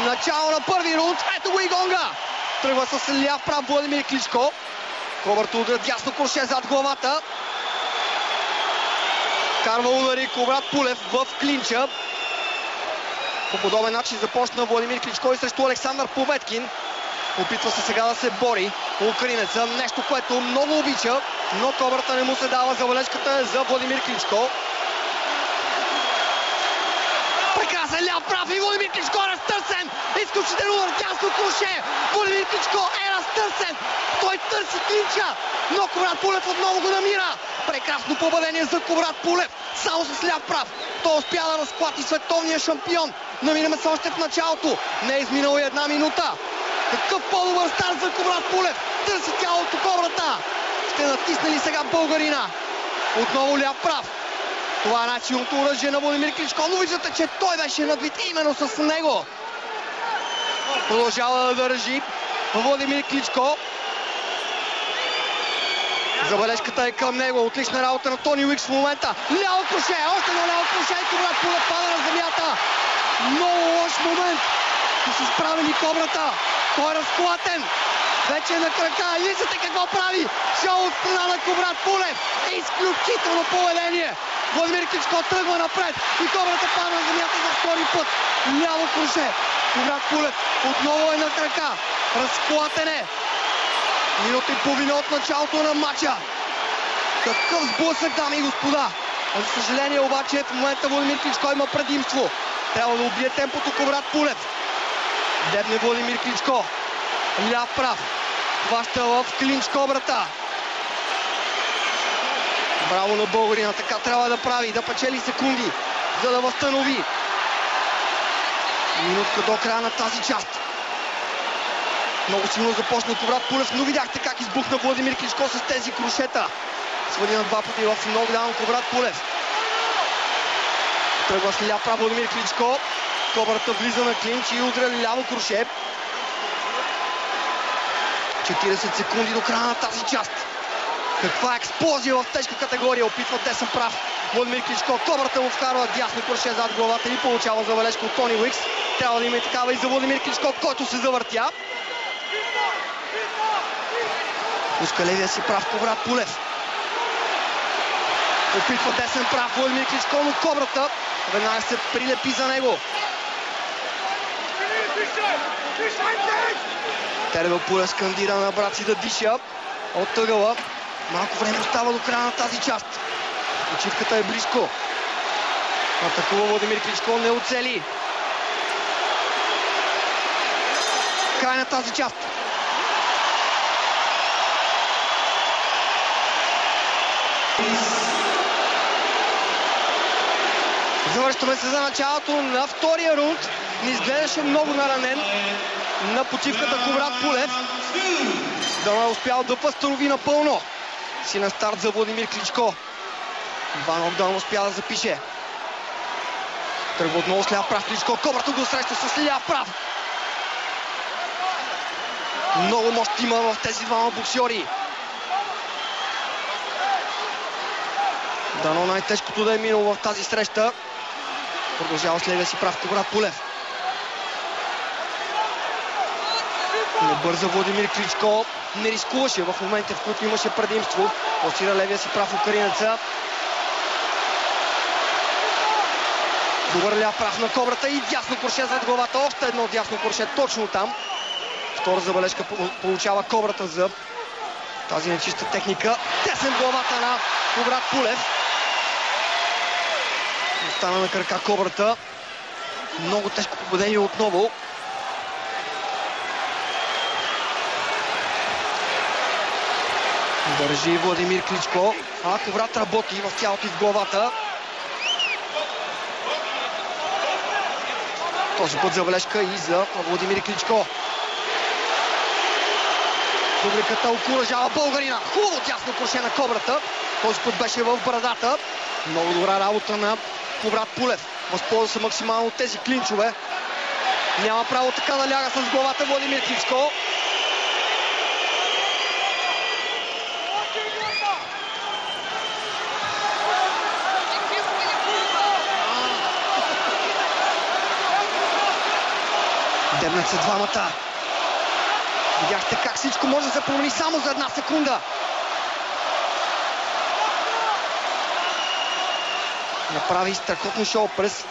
Начало на първи рунд. Ето го и гонга. Тръгва с ляв прав Владимир Кличко. Кобрата удара дясно круше зад главата. Карва удари Кубрат Пулев в клинча. По подобен начин започна Владимир Кличко и срещу Александър Победкин. Опитва се сега да се бори украинеца. Нещо, което много обича, но Кобрата не му се дава. Забележката е за Владимир Кличко. Прекрасен ляв прав и Владимир Кличко е разтърсен. Изключителен удар дясно круше. Владимир Кличко е разтърсен. Той търси клинча, но Кубрат Пулев отново го намира. Прекрасно попадение за Кубрат Пулев. Само с ляв прав. Той успя да разклати световния шампион. Намираме се още в началото. Не е изминала и една минута. Какъв по-добър старт за Кубрат Пулев. Търси тялото Кобрата. Ще натисне ли сега българина? Отново ляв прав. Това е най-силното оръжие на Владимир Кличко, но виждате, че той беше надвит именно с него. Продължава да държи Владимир Кличко. Забележката е към него. Отлична работа на Тони Уикс в момента. Ляво круше, още едно ляво круше и Кубрат Пулев пада на земята. Много лош момент. И са справили Кобрата. Той е разклатен. Вече е на крака. И виждате какво прави. Шоу от страна на Кубрат Пулев. Изключително поведение. Владимир Кличко тръгва напред. И Кобрата пада на земята за втори път. Ляво круше. Кубрат Пулев отново е на крака. Разклатен е. Минута и половина от началото на матча. Такъв сблъсък, дами и господа. За съжаление обаче в момента Владимир Кличко има предимство. Трябва да убие темпото Кубрат Пулев. Дебне Владимир Кличко. Ляв прав. Хваща в клинч Кобрата. Браво на българина. Така трябва да прави. Да печели секунди, за да възстанови. Минутка до края на тази част. Много силно започна Кубрат Пулев, но видяхте как избухна Владимир Кличко с тези крушета. Свали на два пъти в нокдаун Кубрат Пулев. Тръгва с ляв прав Владимир Кличко. Кобрата влиза на клинч и удря ляво круше. 40 секунди до края на тази част. Каква експлозия в тежка категория. Опитва десен прав Владимир Кличко. Кобрата му вкарва дясно круше зад главата и получава забележка от Тони Уикс. Трябва да има и такава и за Владимир Кличко, който се завъртя. Пуска левия си прав Кубрат Пулев. Опитва десен прав Владимир Кличко, но Кобрата веднага се прилепи за него. Тервел Пулев скандира на брат си да диша от ъгъла. Малко време остава до края на тази част. Почивката е близко. Атакува Владимир Кличко, не оцели. Край на тази част. Завършваме се за началото на втория рунд. Не изгледаше много наранен на почивката Кубрат Пулев. Дано е успял да възстанови напълно си на старт за Владимир Кличко. Два нокдаун успя да запише. Тръгва отново с ляв прав Кличко. Кобрата го среща с ляв прав. Много мощ има в тези двама боксьори. Дано най-тежкото да е минало в тази среща. Продължава с левия си прав Кубрат Пулев. Не бърза Владимир Кличко. Не рискуваше в момента, в които имаше предимство. Пласира левия си прав украинеца. Добър ляв прав на Кобрата и дясно курше зад главата. Още едно дясно курше точно там. Втора забележка получава Кобрата за тази нечиста техника. Десен главата на Кубрат Пулев. Остана на крака Кобрата. Много тежко попадение отново. Държи Владимир Кличко. Кубрат работи в тялото и в главата. Този път забележка и за Владимир Кличко. Публиката окуражава българина. Хубаво тясно круше на Кобрата. Този път беше в брадата. Много добра работа на Кубрат Пулев. Възползва се максимално от тези клинчове. Няма право така да ляга с главата Владимир Кличко. Стегнат се двамата. Видяхте как всичко може да се промени само за една секунда. Направи страхотно шоу през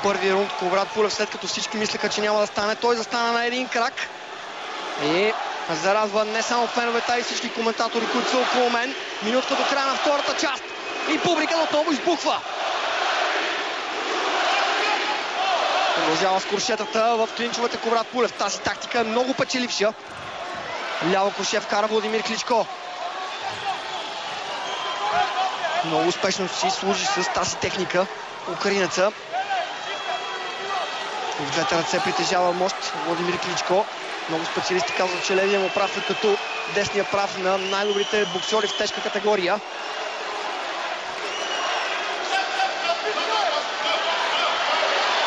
първия рунд Кубрат Пулев, след като всички мислеха, че няма да стане. Той застана на един крак и зарадва не само феновете, а и всички коментатори, които са около мен. Минутка до края на втората част и публиката отново избухва. Продължава с куршетата в клинчовете Кубрат Пулев. Тази тактика е много печеливша. Ляво курше вкара Владимир Кличко. Много успешно си служи с тази техника украинеца. В двете ръце притежава мощ Владимир Кличко. Много специалисти казват, че левия му прав е като десния прав на най-добрите боксери в тежка категория.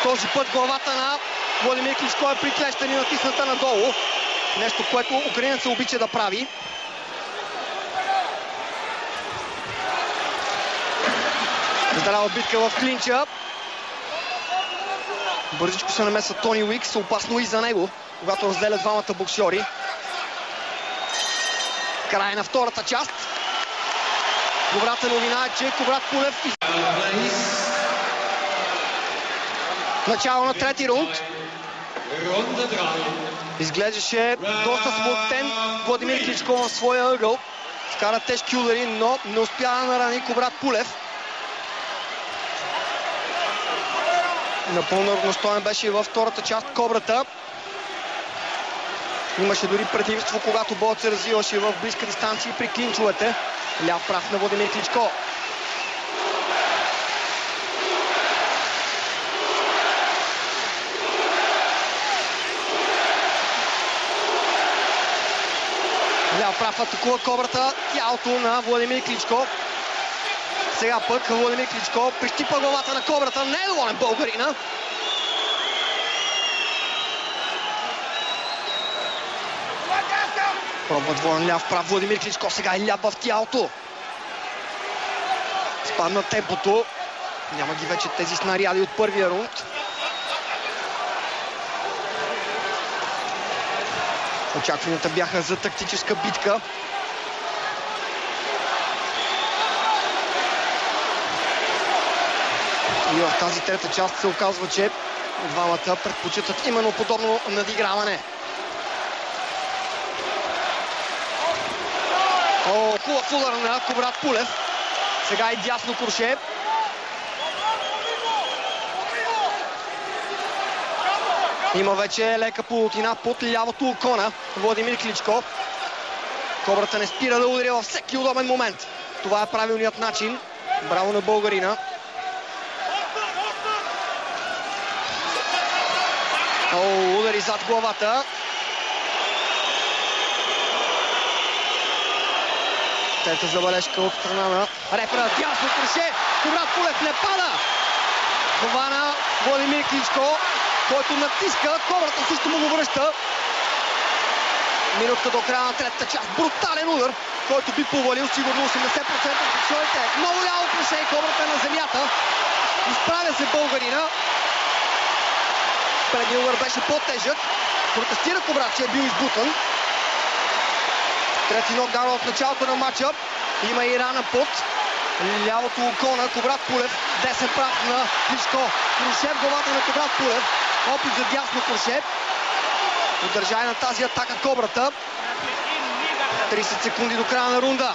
Този път главата на Владимир Кличко е приклещена и натисната надолу. Нещо, което украинецът обича да прави. Здрава битка в клинча. Бързичко се намесва Тони Уикс, опасно и за него, когато разделя двамата боксьори. Край на втората част. Добрата новина е, че Кубрат Пулев начало на трети рунд. Изглеждаше доста смутен Владимир Кличко на своя ъгъл. Вкара тежки удари, но не успя да нарани Кубрат Пулев. Напълно равностоен беше и във втората част Кобрата. Имаше дори предимство, когато боят се развиваше в близка дистанция при клинчовете. Ляв прав на Владимир Кличко. Ляв прав атакува Кобрата. Тялото на Владимир Кличко. Сега пък Владимир Кличко прищипа главата на Кобрата. Не е доволен българина. Пробва двоен ляв прав Владимир Кличко. Сега е ляв в тялото. Спадна темпото. Няма ги вече тези снаряди от първия рунд. Очакванията бяха за тактическа битка. И в тази трета част се оказва, че двамата предпочитат именно подобно надиграване. Хубав удар на Кубрат Пулев. Сега и дясно курше. Има вече лека полутина под лявото око на Владимир Кличко. Кобрата не спира да ударя във всеки удобен момент. Това е правилният начин. Браво на българина. Удари зад главата. Трета забележка от страна на рефера. Дясно курше. Кубрат Пулев не пада. Това на Владимир Кличко, който натиска. Кобрата също му го връща. Минутка до края на третата част. Брутален удар, който би повалил сигурно 80% от боксерите. Много ляво курше и Кобрата на земята. Изправя се българина. Предният удар беше по-тежък. Протестира Кубрат, че е бил избутан. Трети нокдаун в началото на матча. Има и рана под лявото око на Кубрат Пулев. Десен прав на Кличко. Курше в главата на Кубрат Пулев. Опит за дясно курше. Удържай на тази атака Кобрата. 30 секунди до края на рунда.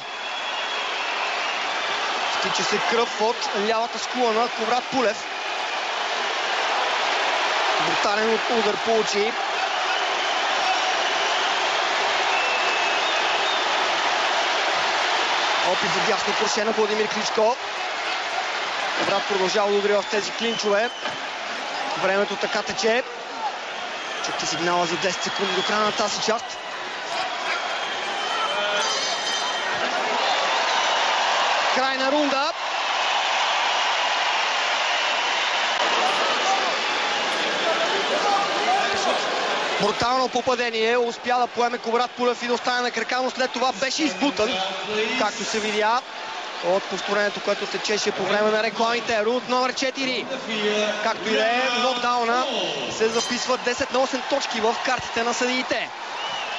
Стича се кръв от лявата скула на Кубрат Пулев. Брутален удар получи. Опит за дясно курше на Владимир Кличко. Кобрат продължава да ударя в тези клинчове. Времето така тече. Чухте сигнала за 10 секунди до края на тази част. Край на рунда. Брутално попадение. Успя да поеме Кубрат Пулев и да остане на крака, но след това беше избутан, както се видя. от повторението, което течеше по време на рекламите. Рут номер 4. Както и да е, нокдауна се записва 10/8 точки в картите на съдиите.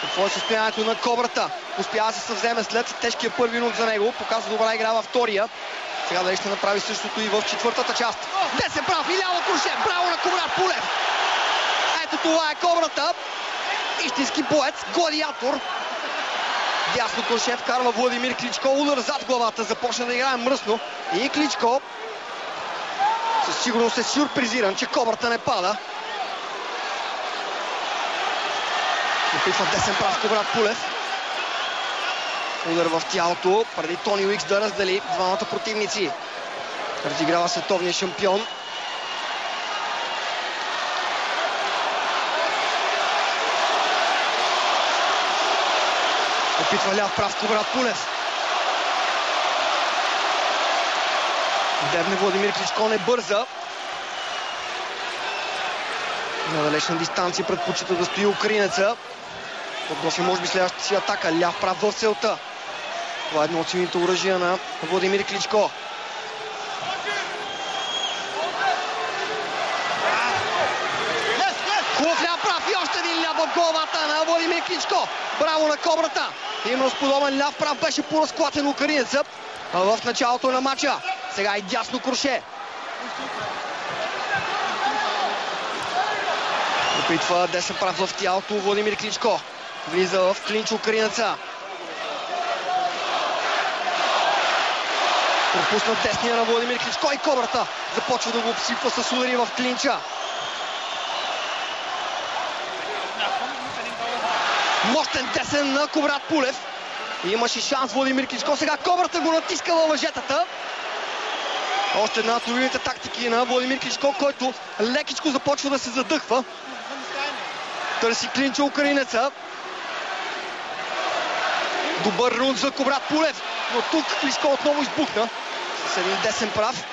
Какво е състоянието на Кобрата? Успява да се съвземе след тежкия първи минут за него. Показва добра игра във втория. Сега дали ще направи същото и в четвъртата част. Десен прав и ляво круше. Браво на Кубрат Пулев. Ето това е Кобрата. Истински боец, гладиатор. Дясно круше вкарва Владимир Кличко. Удар зад главата. Започна да играе мръсно. И Кличко със сигурност е сюрпризиран, че Кобрата не пада. Опитва десен прав Кубрат Пулев. Удар в тялото, преди Тони Уикс да раздели двамата противници. Разиграва световния шампион. Опитва ляв прав Кубрат Пулев. Дебне Владимир Кличко не бърза. На далечна дистанция предпочита да стои украинеца. Подготвя може би следващата си атака. Ляв прав в целта. Това е едно от силните оръжия на Владимир Кличко. Хубав ляв прав и още един ляв в главата на Владимир Кличко. Браво на Кобрата. Именно с подобен ляв прав беше поразклатен украинецът в началото на матча. Сега и дясно круше. Опитва десен прав в тялото Владимир Кличко. Влиза в клинч украинеца. Пропусна десния на Владимир Кличко и Кобрата започва да го обсипва с удари в клинча. Мощен десен на Кубрат Пулев. Имаше шанс Владимир Кличко. Сега Кобрата го натиска във въжетата. Още една от любимите тактики на Владимир Кличко, който лекичко започва да се задъхва. Търси клинча украинеца. Добър рунд за Кубрат Пулев. Но тук Кличко отново избухна с един десен прав.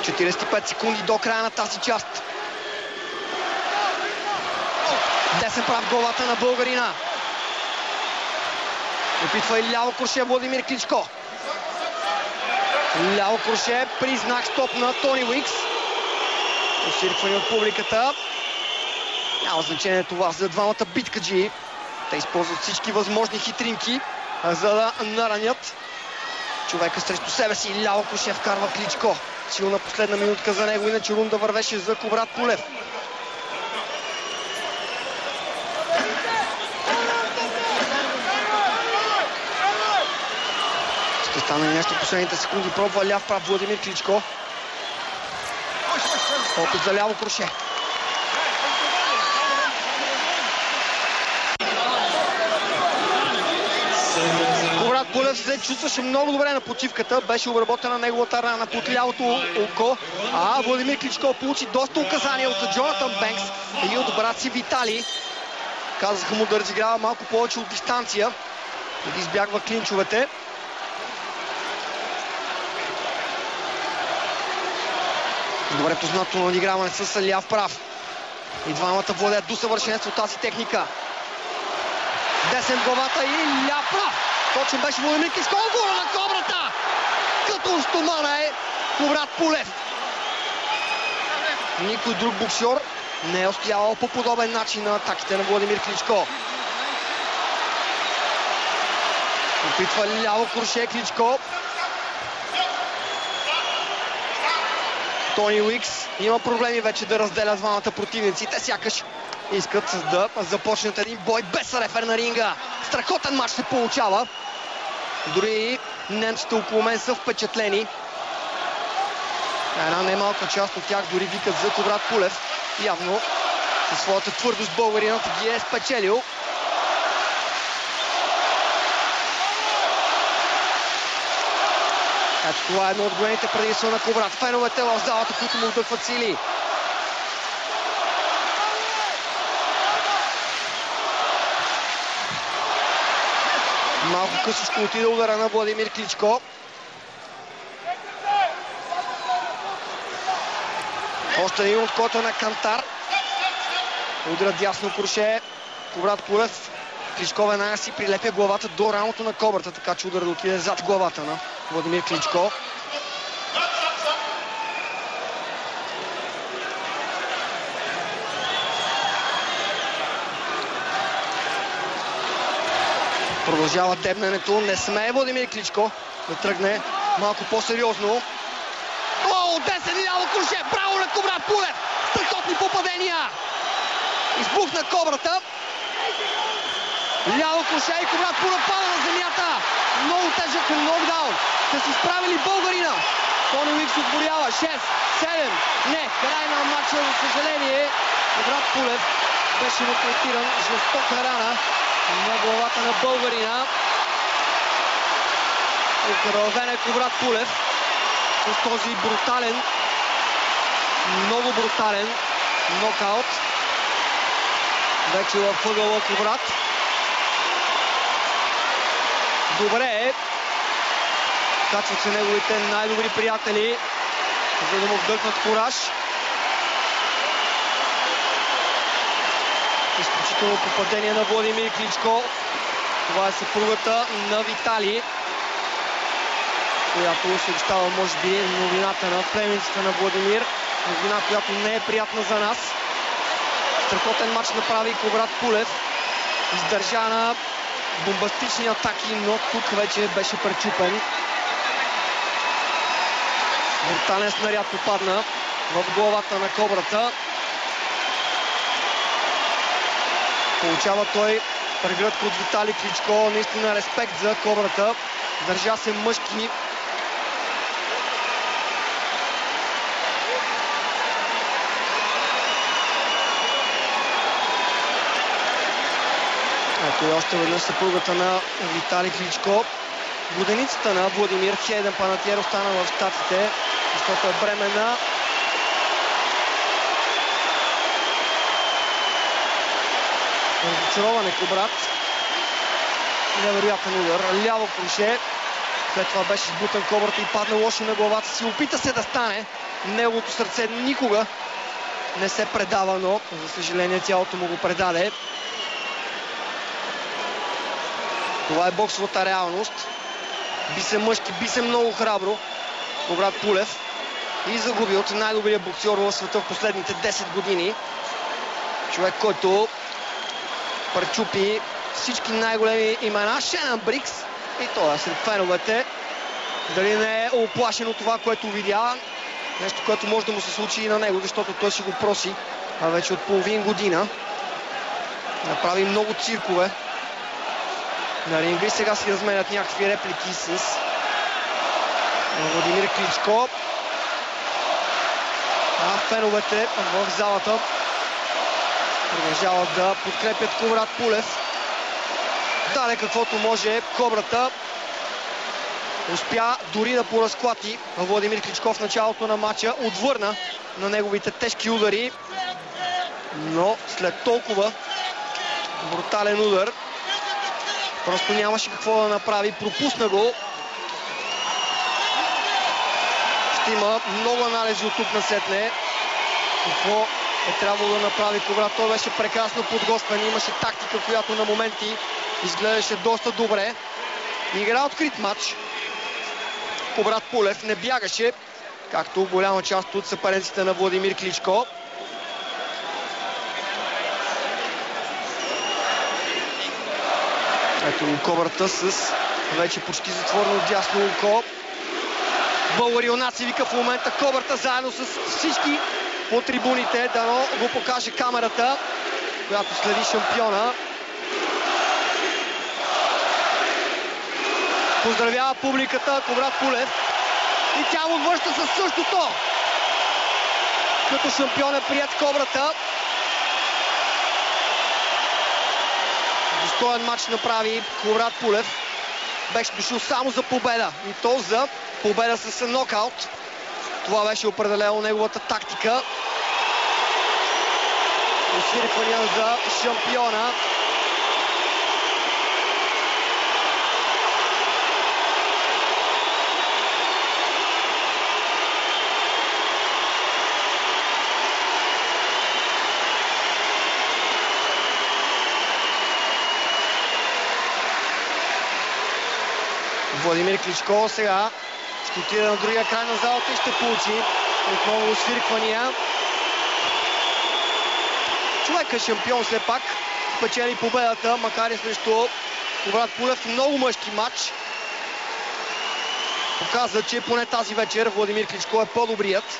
45 секунди до края на тази част. Десен прав главата на българина. Опитва и ляво круше Владимир Кличко. Ляво круше при знак стоп на Тони Уикс. Осирквани от публиката. Няма значение това за двамата биткаджи. Те използват всички възможни хитринки, за да наранят човека срещу себе си. Ляво круше вкарва Кличко. Силна последна минутка за него, иначе рунда вървеше за Кубрат Пулев. Ще стане нещо в последните секунди. Пробва ляв прав Владимир Кличко. Опит за ляво круше. Кубрат Пулев се чувстваше много добре на почивката. Беше обработена неговата рана под лявото око. А Владимир Кличко получи доста указания от Джонатан Бенкс и от брат си Витали. Казаха му да разиграва малко повече от дистанция, да избягва клинчовете. Добре познато надиграване с ляв прав. И двамата владеят до съвършенство тази техника. Десен главата и ляв прав. Точно беше Владимир Кличко. Гола на Кобрата! Като стомана е Кубрат Пулев. Никой друг боксьор не е устоявал по подобен начин на атаките на Владимир Кличко. Опитва ляво круше Кличко. Тони Уикс има проблеми вече да разделя двамата противници. Те сякаш искат да започнат един бой без рефер на ринга. Страхотен матч се получава. Дори немците около мен са впечатлени. Една немалка част от тях дори викат за Кубрат Пулев. Явно със своята твърдост българинът ги е спечелил. Ето това е едно от големите предимства на Кубрат. Феновете в залата, които му вдъхват сили. Малко късичко отиде удара на Владимир Кличко. Още един от кота на Кантар. Удара дясно круше Кубрат Пулев. Кличко веднага си прилепя главата до рамото на кобрата, така че удар да отиде зад главата на Владимир Кличко. Продължава дебненето, не смее Владимир Кличко да тръгне малко по-сериозно. О, десен ляво круше, браво на Кубрат Пулев! Страхотни попадения! Избухна кобрата. Ляво круше и Кубрат Пулев пада на земята. Много тежък нокдаун. Са се справили българина. Тони Уикс отборява 6, 7. Не, край на матча, за съжаление. Кубрат Пулев беше нокаутиран, жестока рана на главата на българина. Окървавен е Кубрат Пулев с този брутален, много брутален нокаут. Вече във ъгъла Кубрат. Добре е. Качват се неговите най-добри приятели, за да му вдъхнат кураж. Изключително попадение на Владимир Кличко. Това е съпругата на Виталий, която съобщава, може би, новината на племеницата на Владимир. Новина, която не е приятна за нас. Страхотен матч направи Кубрат Пулев. Издържа на бомбастични атаки, но тук вече беше пречупен. Брутален снаряд попадна в главата на кобрата. Получава той прегръдка от Виталий Кличко. Наистина респект за кобрата. Държа се мъжки. Ето и още веднъж съпругата на Виталий Кличко. Годеницата на Владимир Хейден Панатиер остана в Щатите, защото е бременна. Разочарован е Кубрат. Невероятен удар. Ляво круше. След това беше сбутан кобрата и падна лошо на главата си. Опита се да стане. Неговото сърце никога не се предава, но за съжаление тялото му го предаде. Това е боксовата реалност. Би се мъжки, би се много храбро Кубрат Пулев и загуби от най-добрия боксер в света в последните 10 години. Човек, който пречупи всички най-големи имена. Шенън Брикс, и той е сред феновете. Дали не е оплашен от това, което видя. Нещо, което може да му се случи и на него, защото той си го проси вече от половин година. Направи много циркове на ринга и сега си разменят някакви реплики с Владимир Кличко. Феновете в залата продължават да подкрепят Кубрат Пулев. Даде каквото може кобрата. Успя дори да поразклати Владимир Кличко в началото на матча. Отвърна на неговите тежки удари. Но след толкова брутален удар просто нямаше какво да направи. Пропусна го. Ще има много анализи от тук насетне. Какво е трябвало да направи Кубрат. Той беше прекрасно подготвен. Имаше тактика, която на моменти изглеждаше доста добре. Игра открит матч. Кубрат Пулев не бягаше, както голяма част от съперниците на Владимир Кличко. Ето го кобрата с вече почти затворено дясно око. Българионаци вика в момента кобрата заедно с всички по трибуните. Дано го покаже камерата, която следи шампиона. Поздравява публиката Кубрат Пулев и тя му връща със същото. Като шампион е прият кобрата. Достоен матч направи Кубрат Пулев. Беше дошъл само за победа. И то за победа с нокаут. Това беше определено неговата тактика. Освирквания за шампиона. Владимир Кличко сега ще отиде на другия край на залата и ще получи отново свирквания. Човек е шампион все пак. Спечели победата, макар и срещу Коврат Пулев. Много мъжки матч. Показва, че поне тази вечер Владимир Кличко е по-добрият.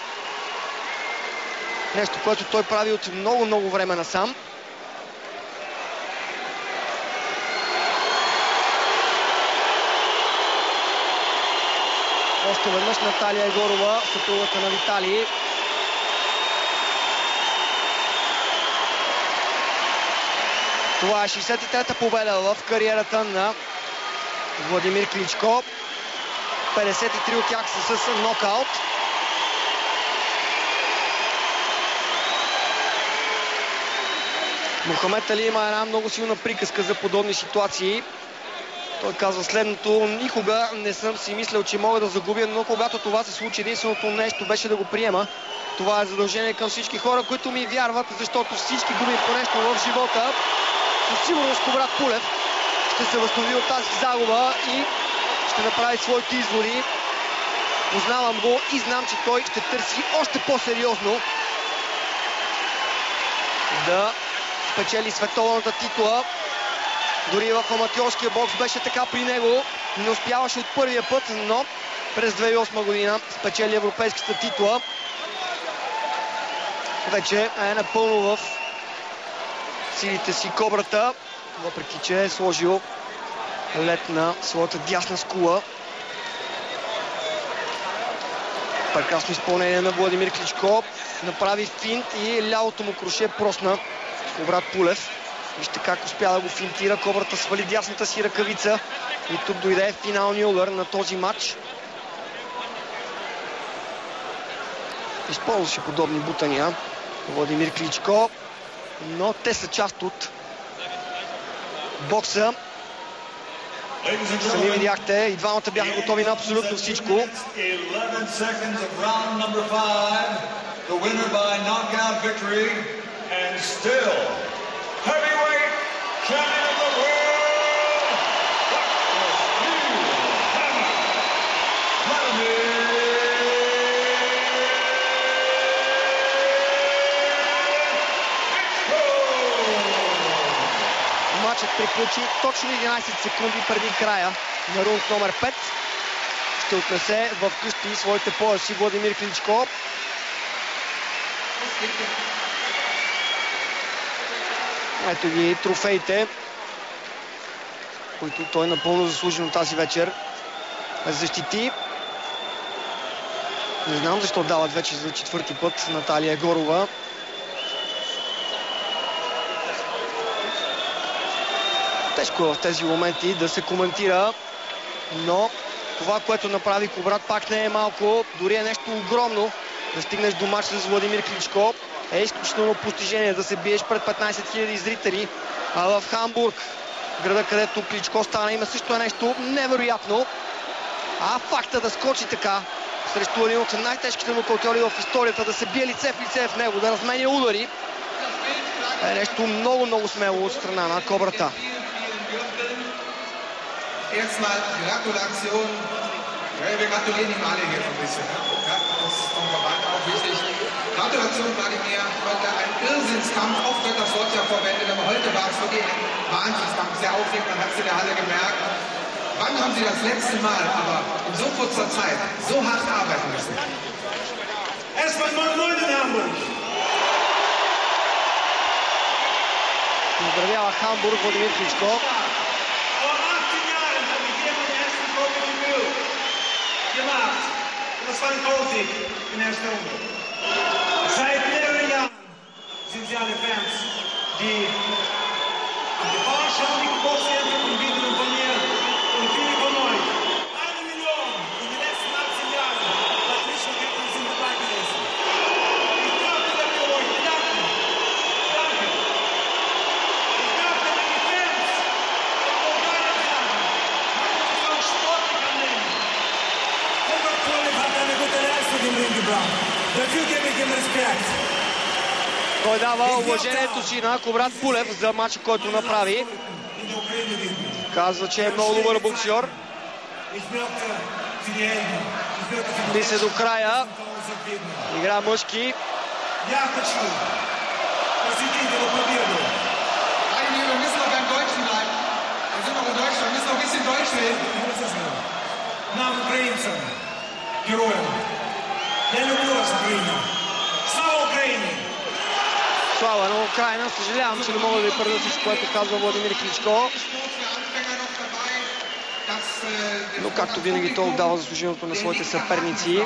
Нещо, което той прави от много време насам. Още веднъж Наталия Егорова, съпругата на Виталий. Това е 63-та победа в кариерата на Владимир Кличко. 53 от тях са с нокаут. Мохамед Али има една много силна приказка за подобни ситуации. Той казва следното: никога не съм си мислял, че мога да загубя, но когато това се случи, единственото нещо беше да го приема. Това е задължение към всички хора, които ми вярват, защото всички губим по нещо в живота. Със сигурност Коврат Пулев ще се възстанови от тази загуба и ще направи своите изводи. Познавам го и знам, че той ще търси още по-сериозно да спечели световната титла. Дори в аматьорския бокс беше така при него. Не успяваше от първия път, но през 2008 година спечели европейската титла. Вече е напълно в силите си Кобрата, въпреки че е сложил лед на своята дясна скула. Прекрасно изпълнение на Владимир Кличко. Направи финт и лявото му кроше просна Коврат Пулев. Вижте как успя да го финтира. Кобрата свали дясната си ръкавица и тук дойде финалния удар на този матч. Използваше подобни бутания Владимир Кличко, но те са част от бокса. Сами видяхте, и двамата бяха готови на абсолютно всичко. Матчът приключи точно 11 секунди преди края на рунд номер 5. Ще отнесе в къщи своите пояси Владимир Кличко. Ето ги трофеите, които той напълно заслужено тази вечер защити. Не знам защо дават вече за четвърти път Наталия Егорова. Тежко е в тези моменти да се коментира, но това, което направи Коврат, пак не е малко, дори е нещо огромно. Да стигнеш до матч с Владимир Кличко е изключително постижение, да се биеш пред 15 000 зрители. А в Хамбург, града, където Кличко стана, има също нещо невероятно. А факта да скочи така срещу един от най-тежките нокаутьори в историята, да се бие лице в лице в него, да разменя удари, е нещо много смело от страна на Кобрата. Erstmal Gratulation. Wir gratulieren ihm alle hier so ein bisschen. Ja, das ist vom Verband auch wichtig. Gratulation, Wladimir. Heute ein Irrsinnskampf. Oft wird das Wort ja verwendet, aber heute war es wirklich ein Wahnsinnskampf. Sehr aufregend, man hat es in der Halle gemerkt. Wann haben Sie das letzte Mal, aber in so kurzer Zeit, so hart arbeiten müssen? Erstmal moin in Hamburg. Поздравява Хамбург Владимир Кличко. Gemacht. Das war ein Goldsieg in der Stunde. Seit mehreren Jahren sind Sie alle Fans, die auf die Bar schauen, die geboxt werden und bieten von mir und viele von euch. 1 Million in den letzten 18 Jahren, was nicht schon gibt, sind dabei gewesen. Ich darf mir für euch bedanken. Danke. Ich darf mir die Fans von Bulgarien sagen. Man muss sie auch sportlich annehmen. Коврат Пулев hat eine gute Leistung im Ring gebracht. Dafür gebe ich ihm Respekt. Той дава уважението си на Коврат Пулев за матча, който направи. Казва, че е много добър боксьор. Би се до края. Игра мъжки. Нам українцям, героям. Я люблю вас, Україна. Слава Україні! Слава на Украйна. Съжалявам, че не мога да ви предам всичко, което казва Владимир Кличко. Но както винаги той отдава заслуженото на своите съперници.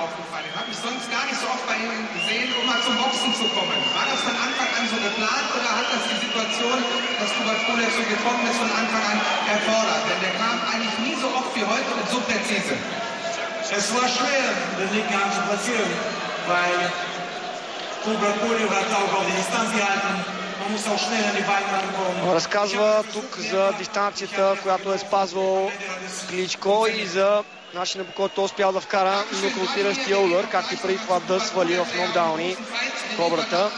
Es war schwer, den Gegner zu platzieren, weil Kubrat Pulev hat auch auf die Distanz gehalten. Man muss auch schnell an die Beine rankommen. Разказва тук за дистанцията, която е спазвал Кличко и за начина, по който успял да вкара нокаутиращия удар, както и преди това да свали в нокдауни Кобрата.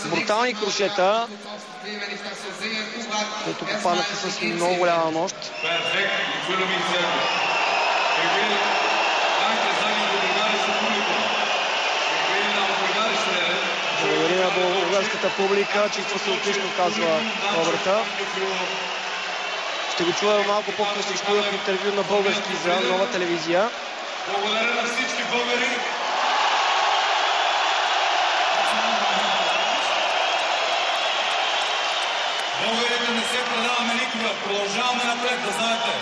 Брутални крушета, които попаднаха с много голяма мощ. Благодаря на българската публика, чувства се отлично, казва Кобрата. Ще го чуя малко по-късно в интервю на български за Нова телевизия. Благодаря на всички българи. Българите не се предаваме никога. Продължаваме напред, да знаете.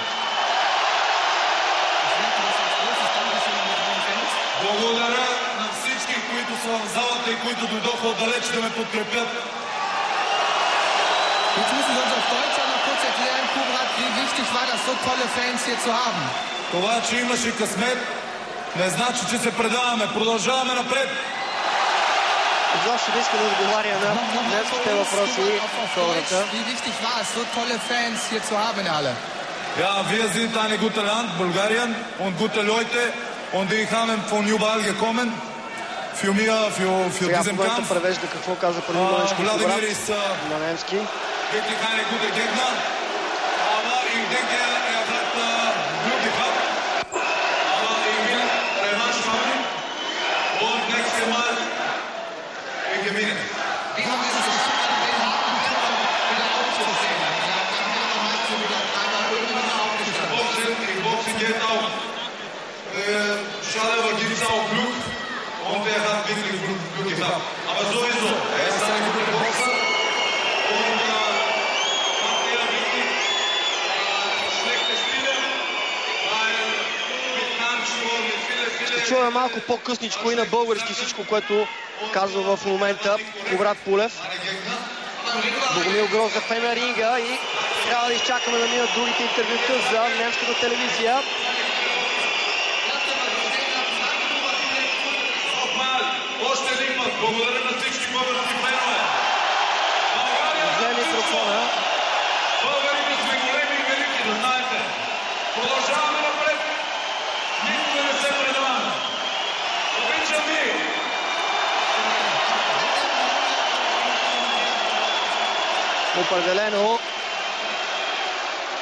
Благодаря на всички, които са в залата и които дойдоха отдалеч да ме подкрепят. Jetzt müssen Sie uns auf Deutsch noch kurz erklären, Kubrat, wie wichtig war das, so tolle Fans hier zu haben? Това, че имаше късмет, не значи, че се предаваме. Продължаваме напред. Изобщо не иска да отговаря на немските въпроси Кобрата. Wie wichtig war es, so tolle Fans hier zu haben in Halle? Ja, wir sind eine gute Land, Bulgarien, und gute Leute, und die haben von überall gekommen. Für Сега diesen в момента Kampf. превежда какво каза преди мъничко Владимир ist на немски. wirklich eine gute Gegner, aber ich denke, hat Glück gehabt. Aber ich will Revanche machen und nächstes Mal ich gewinne. Wie haben Sie es geschafft, den harten Körper wieder aufzustehen? Boxen geht auch. Schade, aber gibt es auch Glück. Und er hat wirklich Glück gehabt. Aber so ist es. Er ist ein guter Boxer. Und macht er wirklich schlechte Spiele, weil mit Handschuhen, mit viele... Ще чуем малко по-късничко и на български всичко, което казва в момента Кубрат Пулев. Богомил Грозев е на ринга и трябва да изчакаме да минат другите интервюта за немската телевизия. Благодаря на всички български фенове. Взе микрофона. Българите сме големи и велики, да знаете. Продължаваме напред. Никога не се предаваме. Обичам ви! Определено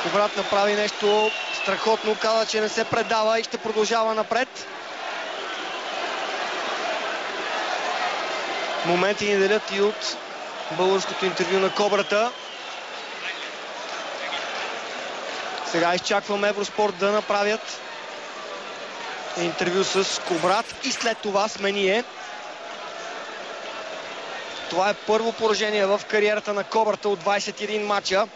Кубрат направи нещо страхотно. Каза, че не се предава и ще продължава напред. Моменти ни делят и от българското интервю на Кобрата. Сега изчаквам Евроспорт да направят интервю с Кубрат и след това сме ние. Това е първо поражение в кариерата на Кобрата от 21 мача.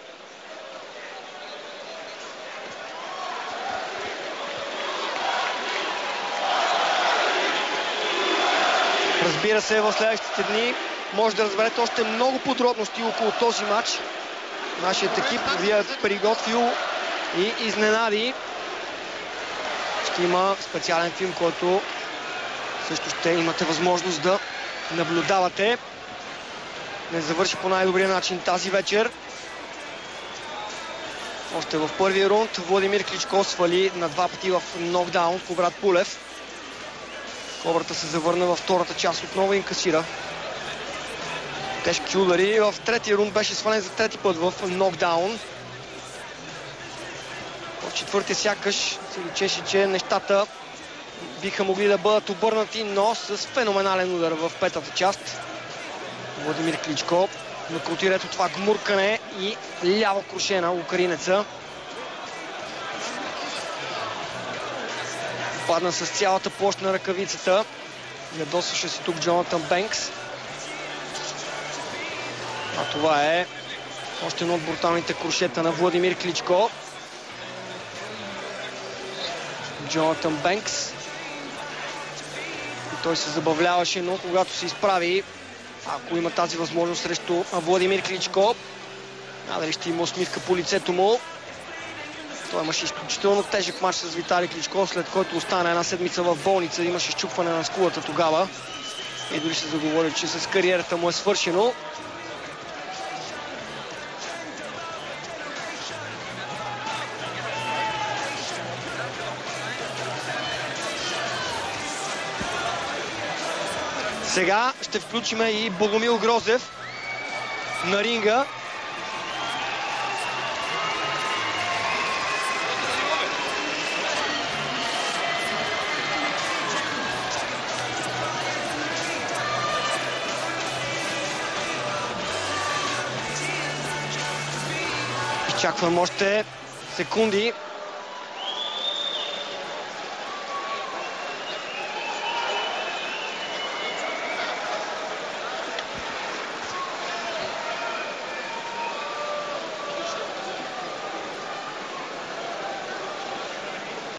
Разбира се, в следващите дни може да разберете още много подробности около този матч. Нашият екип ви е приготвил и изненади. Ще има специален филм, който също ще имате възможност да наблюдавате. Не завърши по най-добрия начин тази вечер. Още в първия рунд Владимир Кличко свали на два пъти в нокдаун Кубрат Пулев. Кобрата се завърна във втората част, отново инкасира тежки удари. В третия рунд беше свален за трети път в нокдаун. В четвъртия сякаш се личеше, че нещата биха могли да бъдат обърнати, но с феноменален удар в петата част. Владимир Кличко нокаутира ето това гмуркане и ляво круше на украинеца. Падна с цялата площ на ръкавицата. Ядосваше се тук Джонатан Бенкс. А това е още едно от бруталните крушета на Владимир Кличко. Джонатан Бенкс. И той се забавляваше, но когато се изправи, ако има тази възможност срещу Владимир Кличко, дали ще има усмивка по лицето му. Той имаше изключително тежък матч с Виталий Кличко, след който остана една седмица в болница. Имаше счупване на скулата тогава. И дори се заговори, че с кариерата му е свършено. Сега ще включим и Богомил Грозев на ринга. Изчаквам още секунди